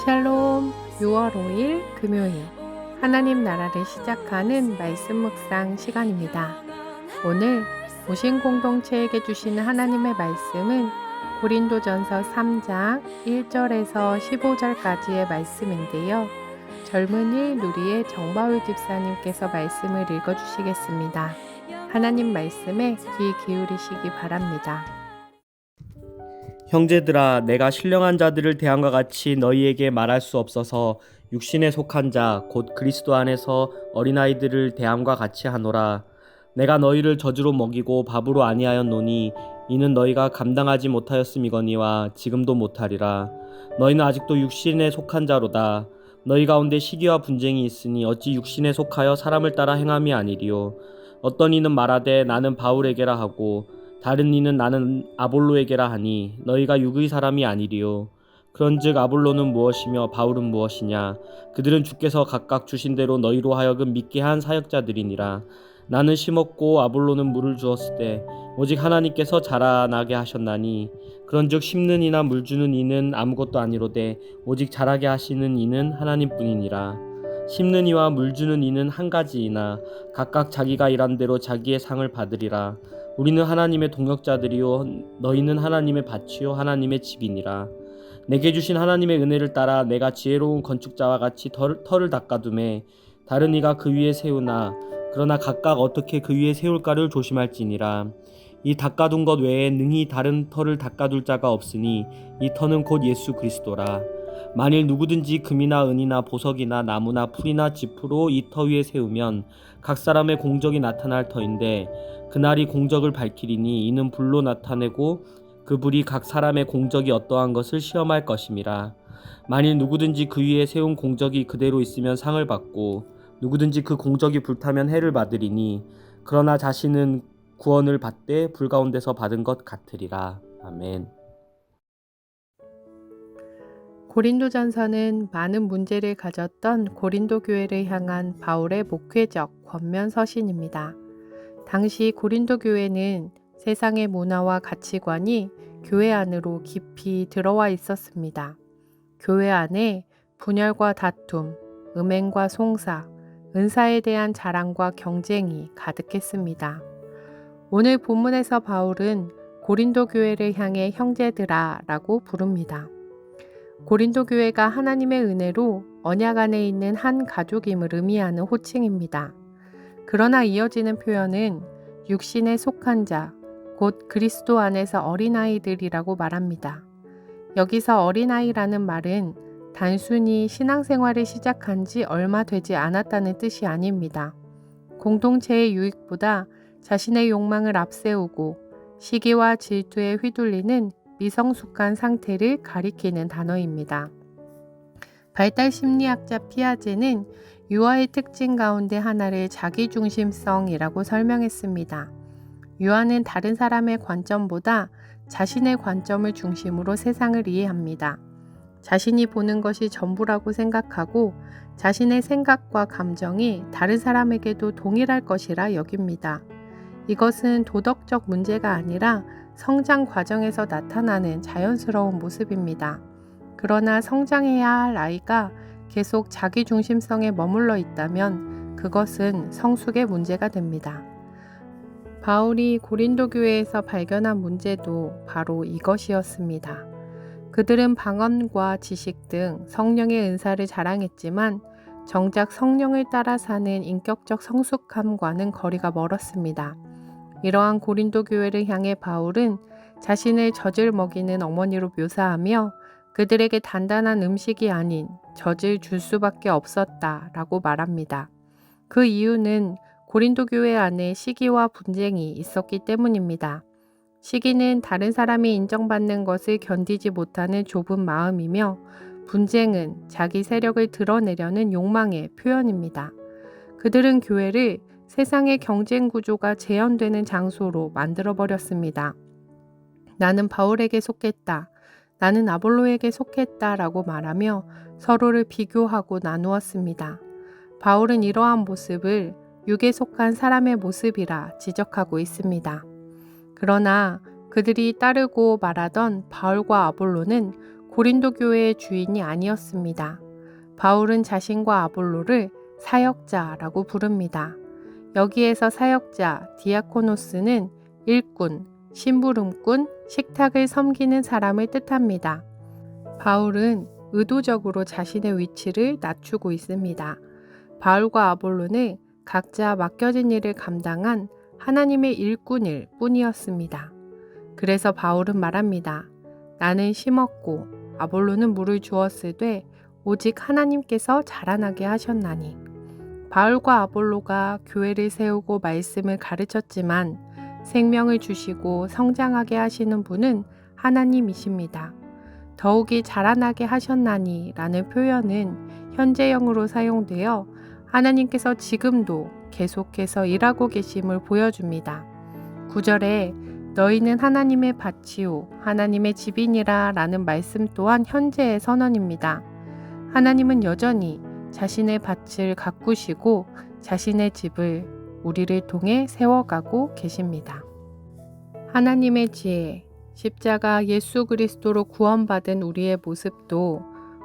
샬롬. 6월 5일 금요일 하나님 나라를 시작하는 말씀 묵상 시간입니다. 오늘 오신 공동체에게 주시는 하나님의 말씀은 고린도전서 3장 1절에서 15절까지의 말씀인데요. 젊은이 누리의 정바울 집사님께서 말씀을 읽어주시겠습니다. 하나님 말씀에 귀 기울이시기 바랍니다. 형제들아, 내가 신령한 자들을 대함과 같이 너희에게 말할 수 없어서 육신에 속한 자 곧 그리스도 안에서 어린아이들을 대함과 같이 하노라. 내가 너희를 젖으로 먹이고 밥으로 아니하였노니 이는 너희가 감당하지 못하였음이거니와 지금도 못하리라. 너희는 아직도 육신에 속한 자로다. 너희 가운데 시기와 분쟁이 있으니 어찌 육신에 속하여 사람을 따라 행함이 아니리요. 어떤 이는 말하되 나는 바울에게라 하고 다른 이는 나는 아볼로에게라 하니 너희가 육의 사람이 아니리요. 그런즉 아볼로는 무엇이며 바울은 무엇이냐? 그들은 주께서 각각 주신 대로 너희로 하여금 믿게 한 사역자들이니라. 나는 심었고 아볼로는 물을 주었을 때 오직 하나님께서 자라나게 하셨나니 그런즉 심는 이나 물 주는 이는 아무것도 아니로되 오직 자라게 하시는 이는 하나님뿐이니라. 심는 이와 물 주는 이는 한 가지이나 각각 자기가 일한 대로 자기의 상을 받으리라. 우리는 하나님의 동역자들이요 너희는 하나님의 밭이요 하나님의 집이니라. 내게 주신 하나님의 은혜를 따라 내가 지혜로운 건축자와 같이 터를 닦아두매 다른 이가 그 위에 세우나 그러나 각각 어떻게 그 위에 세울까를 조심할지니라. 이 닦아둔 것 외에 능히 다른 터를 닦아둘 자가 없으니 이 터는 곧 예수 그리스도라. 만일 누구든지 금이나 은이나 보석이나 나무나 풀이나 짚으로 이 터 위에 세우면 각 사람의 공적이 나타날 터인데 그날이 공적을 밝히리니 이는 불로 나타내고 그 불이 각 사람의 공적이 어떠한 것을 시험할 것임이라. 만일 누구든지 그 위에 세운 공적이 그대로 있으면 상을 받고 누구든지 그 공적이 불타면 해를 받으리니 그러나 자신은 구원을 받되 불 가운데서 받은 것 같으리라. 아멘. 고린도전서는 많은 문제를 가졌던 고린도 교회를 향한 바울의 목회적 권면 서신입니다. 당시 고린도 교회는 세상의 문화와 가치관이 교회 안으로 깊이 들어와 있었습니다. 교회 안에 분열과 다툼, 음행과 송사, 은사에 대한 자랑과 경쟁이 가득했습니다. 오늘 본문에서 바울은 고린도 교회를 향해 형제들아 라고 부릅니다. 고린도 교회가 하나님의 은혜로 언약 안에 있는 한 가족임을 의미하는 호칭입니다. 그러나 이어지는 표현은 육신에 속한 자, 곧 그리스도 안에서 어린아이들이라고 말합니다. 여기서 어린아이라는 말은 단순히 신앙생활을 시작한 지 얼마 되지 않았다는 뜻이 아닙니다. 공동체의 유익보다 자신의 욕망을 앞세우고 시기와 질투에 휘둘리는 미성숙한 상태를 가리키는 단어입니다. 발달 심리학자 피아제는 유아의 특징 가운데 하나를 자기중심성이라고 설명했습니다. 유아는 다른 사람의 관점보다 자신의 관점을 중심으로 세상을 이해합니다. 자신이 보는 것이 전부라고 생각하고 자신의 생각과 감정이 다른 사람에게도 동일할 것이라 여깁니다. 이것은 도덕적 문제가 아니라 성장 과정에서 나타나는 자연스러운 모습입니다. 그러나 성장해야 할 아이가 계속 자기중심성에 머물러 있다면 그것은 성숙의 문제가 됩니다. 바울이 고린도 교회에서 발견한 문제도 바로 이것이었습니다. 그들은 방언과 지식 등 성령의 은사를 자랑했지만 정작 성령을 따라 사는 인격적 성숙함과는 거리가 멀었습니다. 이러한 고린도 교회를 향해 바울은 자신을 젖을 먹이는 어머니로 묘사하며 그들에게 단단한 음식이 아닌 젖을 줄 수밖에 없었다라고 말합니다. 그 이유는 고린도 교회 안에 시기와 분쟁이 있었기 때문입니다. 시기는 다른 사람이 인정받는 것을 견디지 못하는 좁은 마음이며 분쟁은 자기 세력을 드러내려는 욕망의 표현입니다. 그들은 교회를 세상의 경쟁 구조가 재현되는 장소로 만들어버렸습니다. 나는 바울에게 속했다. 나는 아볼로에게 속했다라고 말하며 서로를 비교하고 나누었습니다. 바울은 이러한 모습을 육에 속한 사람의 모습이라 지적하고 있습니다. 그러나 그들이 따르고 말하던 바울과 아볼로는 고린도 교회의 주인이 아니었습니다. 바울은 자신과 아볼로를 사역자라고 부릅니다. 여기에서 사역자, 디아코노스는 일꾼, 심부름꾼, 식탁을 섬기는 사람을 뜻합니다. 바울은 의도적으로 자신의 위치를 낮추고 있습니다. 바울과 아볼로는 각자 맡겨진 일을 감당한 하나님의 일꾼일 뿐이었습니다. 그래서 바울은 말합니다. 나는 심었고 아볼로는 물을 주었으되 오직 하나님께서 자라나게 하셨나니. 바울과 아볼로가 교회를 세우고 말씀을 가르쳤지만 생명을 주시고 성장하게 하시는 분은 하나님이십니다. 더욱이 자라나게 하셨나니 라는 표현은 현재형으로 사용되어 하나님께서 지금도 계속해서 일하고 계심을 보여줍니다. 9절에 너희는 하나님의 밭이요 하나님의 집이니라 라는 말씀 또한 현재의 선언입니다. 하나님은 여전히 자신의 밭을 가꾸시고 자신의 집을 우리를 통해 세워가고 계십니다. 하나님의 지혜, 십자가 예수 그리스도로 구원받은 우리의 모습도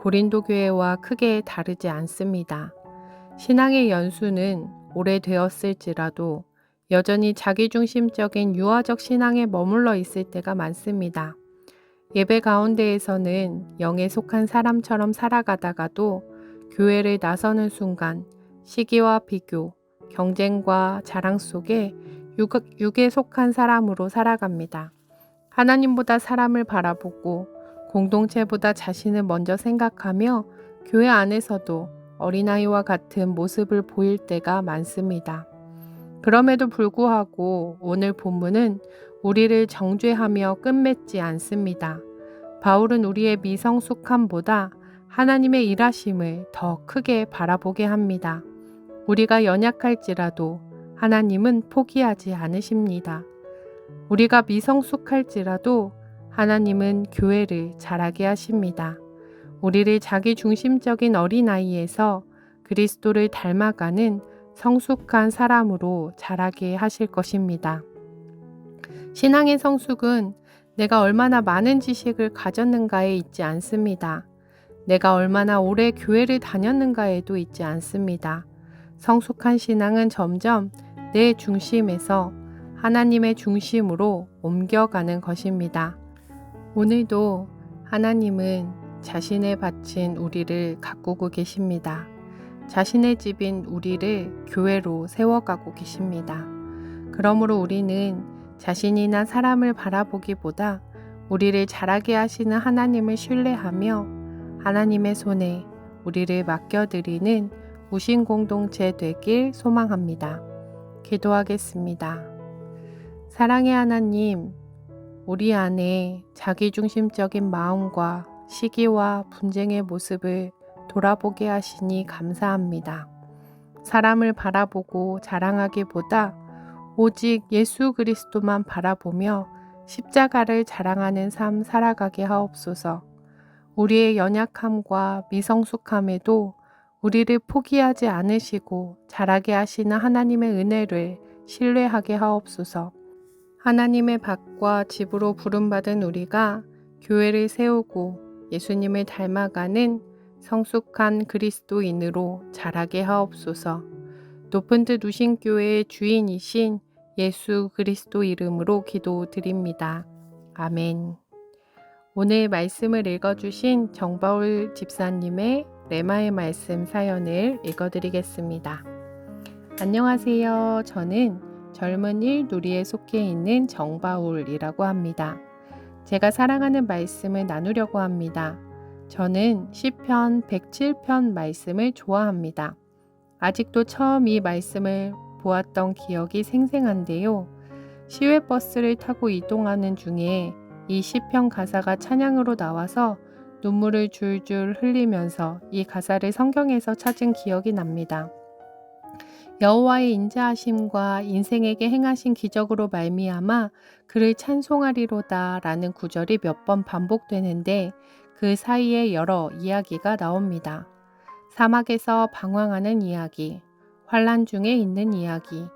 고린도 교회와 크게 다르지 않습니다. 신앙의 연수는 오래되었을지라도 여전히 자기중심적인 유아적 신앙에 머물러 있을 때가 많습니다. 예배 가운데에서는 영에 속한 사람처럼 살아가다가도 교회를 나서는 순간 시기와 비교, 경쟁과 자랑 속에 육에 속한 사람으로 살아갑니다. 하나님보다 사람을 바라보고 공동체보다 자신을 먼저 생각하며 교회 안에서도 어린아이와 같은 모습을 보일 때가 많습니다. 그럼에도 불구하고 오늘 본문은 우리를 정죄하며 끝맺지 않습니다. 바울은 우리의 미성숙함보다 하나님의 일하심을 더 크게 바라보게 합니다. 우리가 연약할지라도 하나님은 포기하지 않으십니다. 우리가 미성숙할지라도 하나님은 교회를 자라게 하십니다. 우리를 자기중심적인 어린아이에서 그리스도를 닮아가는 성숙한 사람으로 자라게 하실 것입니다. 신앙의 성숙은 내가 얼마나 많은 지식을 가졌는가에 있지 않습니다. 내가 얼마나 오래 교회를 다녔는가에도 있지 않습니다. 성숙한 신앙은 점점 내 중심에서 하나님의 중심으로 옮겨가는 것입니다. 오늘도 하나님은 자신의 밭인 우리를 가꾸고 계십니다. 자신의 집인 우리를 교회로 세워가고 계십니다. 그러므로 우리는 자신이나 사람을 바라보기보다 우리를 자라게 하시는 하나님을 신뢰하며 하나님의 손에 우리를 맡겨드리는 우신 공동체 되길 소망합니다. 기도하겠습니다. 사랑의 하나님, 우리 안에 자기중심적인 마음과 시기와 분쟁의 모습을 돌아보게 하시니 감사합니다. 사람을 바라보고 자랑하기보다 오직 예수 그리스도만 바라보며 십자가를 자랑하는 삶 살아가게 하옵소서. 우리의 연약함과 미성숙함에도 우리를 포기하지 않으시고 자라게 하시는 하나님의 은혜를 신뢰하게 하옵소서. 하나님의 밭과 집으로 부름받은 우리가 교회를 세우고 예수님을 닮아가는 성숙한 그리스도인으로 자라게 하옵소서. 높은 듯 우신 교회의 주인이신 예수 그리스도 이름으로 기도드립니다. 아멘. 오늘 말씀을 읽어주신 정바울 집사님의 레마의 말씀 사연을 읽어드리겠습니다. 안녕하세요. 저는 젊은이 누리에 속해 있는 정바울이라고 합니다. 제가 사랑하는 말씀을 나누려고 합니다. 저는 시편 107편 말씀을 좋아합니다. 아직도 처음 이 말씀을 보았던 기억이 생생한데요. 시외버스를 타고 이동하는 중에 이 시편 가사가 찬양으로 나와서 눈물을 줄줄 흘리면서 이 가사를 성경에서 찾은 기억이 납니다. 여호와의 인자하심과 인생에게 행하신 기적으로 말미암아 그를 찬송하리로다 라는 구절이 몇 번 반복되는데 그 사이에 여러 이야기가 나옵니다. 사막에서 방황하는 이야기, 환난 중에 있는 이야기,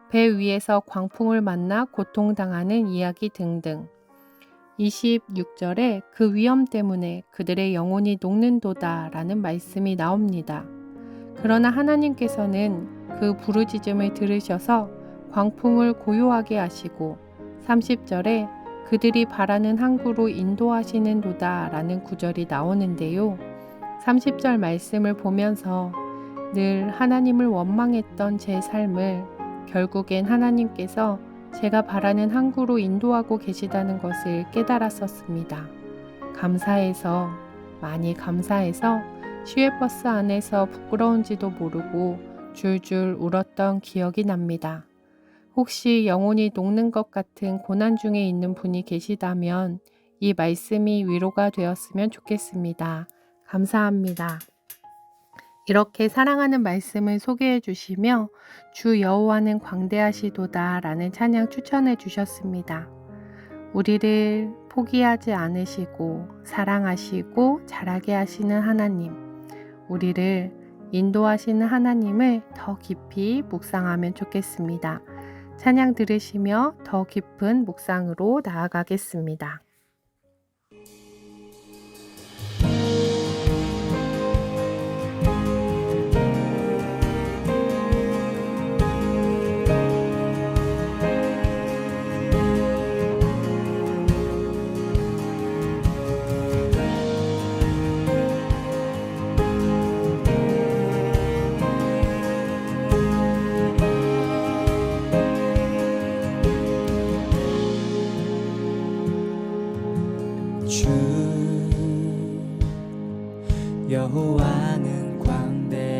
배 위에서 광풍을 만나 고통당하는 이야기 등등. 26절에 그 위험 때문에 그들의 영혼이 녹는도다 라는 말씀이 나옵니다. 그러나 하나님께서는 그 부르짖음을 들으셔서 광풍을 고요하게 하시고 30절에 그들이 바라는 항구로 인도하시는도다 라는 구절이 나오는데요. 30절 말씀을 보면서 늘 하나님을 원망했던 제 삶을 결국엔 하나님께서 제가 바라는 항구로 인도하고 계시다는 것을 깨달았었습니다. 감사해서, 많이 감사해서 시외버스 안에서 부끄러운지도 모르고 줄줄 울었던 기억이 납니다. 혹시 영혼이 녹는 것 같은 고난 중에 있는 분이 계시다면 이 말씀이 위로가 되었으면 좋겠습니다. 감사합니다. 이렇게 사랑하는 말씀을 소개해 주시며 주 여호와는 광대하시도다 라는 찬양 추천해 주셨습니다. 우리를 포기하지 않으시고 사랑하시고 자라게 하시는 하나님, 우리를 인도하시는 하나님을 더 깊이 묵상하면 좋겠습니다. 찬양 들으시며 더 깊은 묵상으로 나아가겠습니다. 주 여호와는 광대하시도다.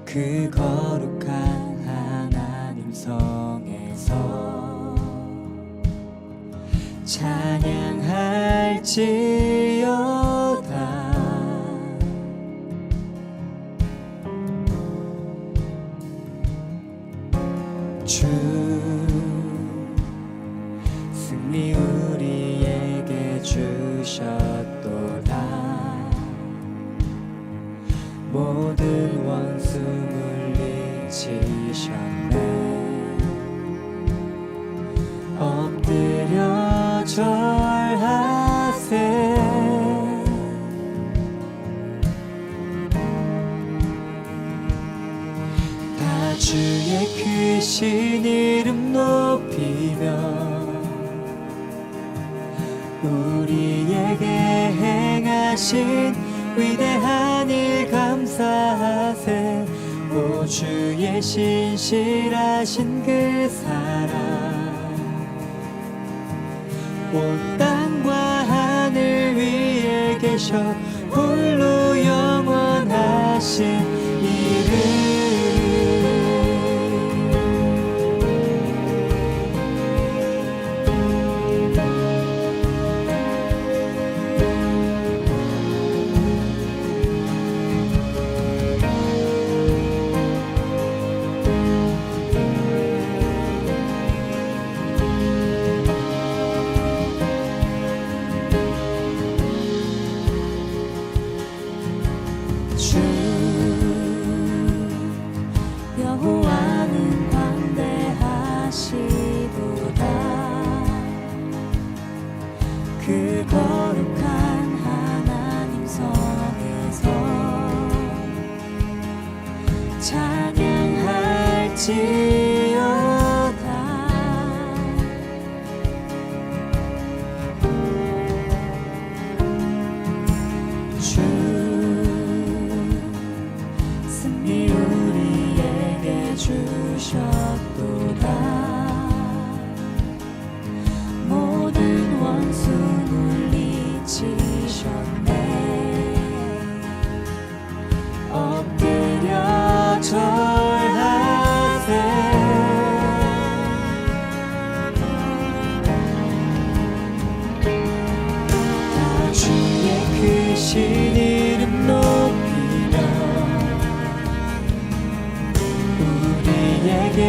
그 거룩한 하나님 성에서 찬양할지어다. 주 승리 우리에게 주셨도다. 모든 원수 물리치셨네. 엎드려 절하세. 다 주의 크신 이름 높이며 우리에게 행하신 위대한 일 감사하세. 오 주의 신실하신 그 사랑 온 땅과 하늘 위에 계셔 홀로 영원하신 이름. 주 여호와는 광대하시도다. 그 거룩한 하나님 성에서 찬양할지어다. 주 승리 우리에게 주셨도다. 모든 원수 물리치셨네. 엎드려 절하세. 다 주의 크신 이름 높이며 우리에게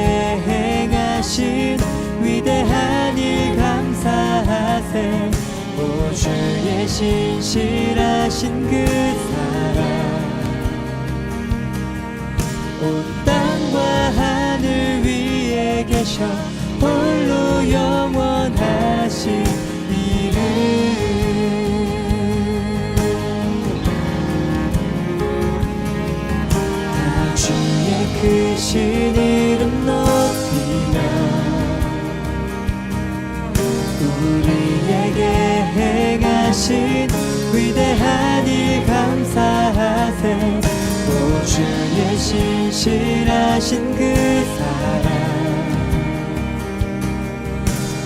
행하신 위대한 일 감사하세. 오 주의 신실하신 그 사랑 온 땅과 하늘 위에 계셔 홀로 영원하신 이름 다 주의 크신 이름 높이며 우리에게 행하신 위대한 일 감사하세 오 주의 신실하신 그 사랑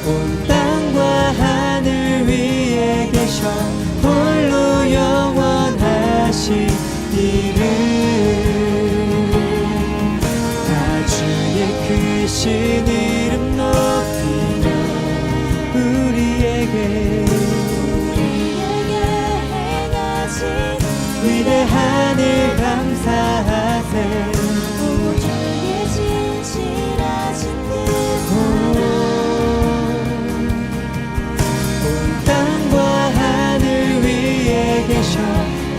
온 땅과 하늘 위에 계셔 홀로 영원하신 이름 다 주의 크신 이름 높이며 우리에게 행하신 위대한 일 감사하세 오 주의 신실하신 그 온 땅과 하늘 위에 계셔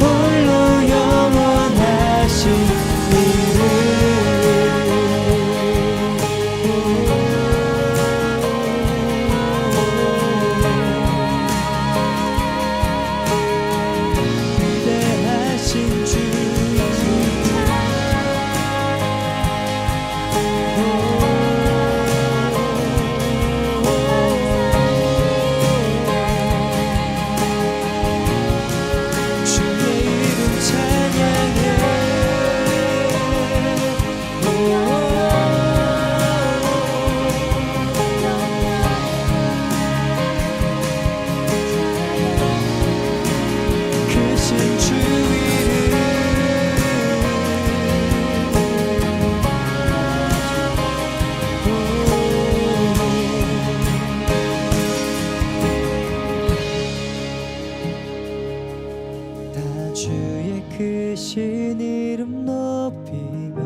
홀로 영원하신 위대하신 주 주의 이름 찬양해 크신 주 이름 다 주의 크신 이름 높이며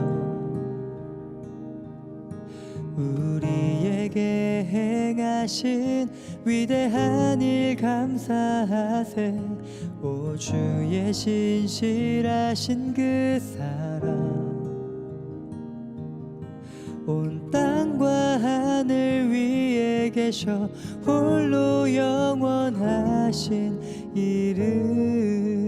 우리에게 행하신 위대한 일 감사하세 오 주의 신실하신 그 사랑 온 땅과 하늘 위에 계셔 홀로 영원하신 이름